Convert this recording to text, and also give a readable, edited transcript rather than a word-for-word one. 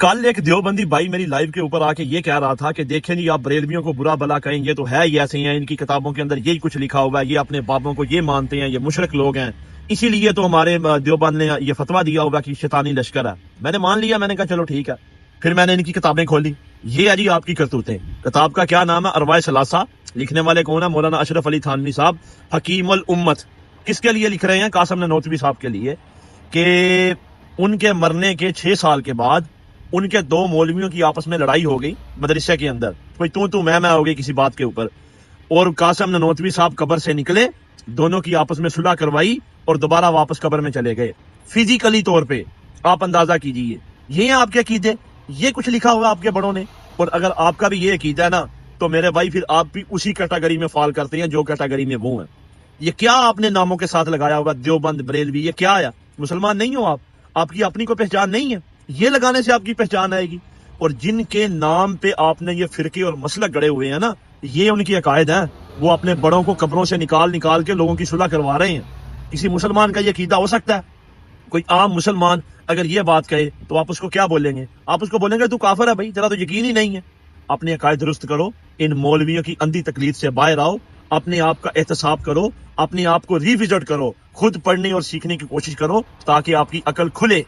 کل ایک دیوبندی بھائی میری لائیو کے اوپر آ کے یہ کہہ رہا تھا کہ دیکھیں جی آپ بریلویوں کو برا بلا کہیں گے تو ہے یہ ایسے ہیں، ان کی کتابوں کے اندر یہی کچھ لکھا ہوا ہے، یہ اپنے بابوں کو یہ مانتے ہیں، یہ مشرک لوگ ہیں، اسی لیے تو ہمارے دیوبند نے یہ فتویٰ دیا ہوگا کہ شیطانی لشکر ہے۔ میں نے مان لیا، میں نے کہا چلو ٹھیک ہے۔ پھر میں نے ان کی کتابیں کھولی، یہ ہے جی آپ کی کرتوتیں۔ کتاب کا کیا نام ہے؟ ارواح ثلاثہ۔ لکھنے والے کون ہیں؟ مولانا اشرف علی تھانوی صاحب، حکیم الامت۔ کس کے لیے لکھ رہے ہیں؟ قاسم نانوتوی صاحب کے لیے، کہ ان کے مرنے کے 6 سال کے بعد ان کے 2 مولویوں کی آپس میں لڑائی ہو گئی مدرسے کے اندر، کوئی تو میں ہو گئی کسی بات کے اوپر، اور قاسم نانوتوی صاحب قبر سے نکلے، دونوں کی آپس میں صلح کروائی اور دوبارہ واپس قبر میں چلے گئے فزیکلی طور پہ۔ آپ اندازہ کیجئے، یہ ہیں آپ کے عقیدے، یہ کچھ لکھا ہوا آپ کے بڑوں نے۔ اور اگر آپ کا بھی یہ عقیدہ ہے نا تو میرے بھائی پھر آپ بھی اسی کیٹاگری میں فال کرتے ہیں جو کیٹاگری میں وہ ہیں۔ یہ کیا آپ نے ناموں کے ساتھ لگایا ہوگا؟ دیوبند، بریلوی، یہ کیا ہے؟ مسلمان نہیں ہو آپ کی اپنی کوئی پہچان نہیں ہے؟ یہ لگانے سے آپ کی پہچان آئے گی؟ اور جن کے نام پہ آپ نے یہ فرقے اور مسلک گڑے ہوئے ہیں نا، یہ ان کی عقائد ہیں، وہ اپنے بڑوں کو قبروں سے نکال کے لوگوں کی صلح کروا رہے ہیں۔ کسی مسلمان کا یہ عقیدہ ہو سکتا ہے؟ کوئی عام مسلمان اگر یہ بات کہے تو آپ اس کو کیا بولیں گے؟ آپ اس کو بولیں گے تو کافر ہے بھائی، تیرا تو یقین ہی نہیں ہے۔ اپنے عقائد درست کرو، ان مولویوں کی اندھی تقلید سے باہر آؤ، اپنے آپ کا احتساب کرو، اپنے آپ کو ریوزٹ کرو، خود پڑھنے اور سیکھنے کی کوشش کرو تاکہ آپ کی عقل کھلے۔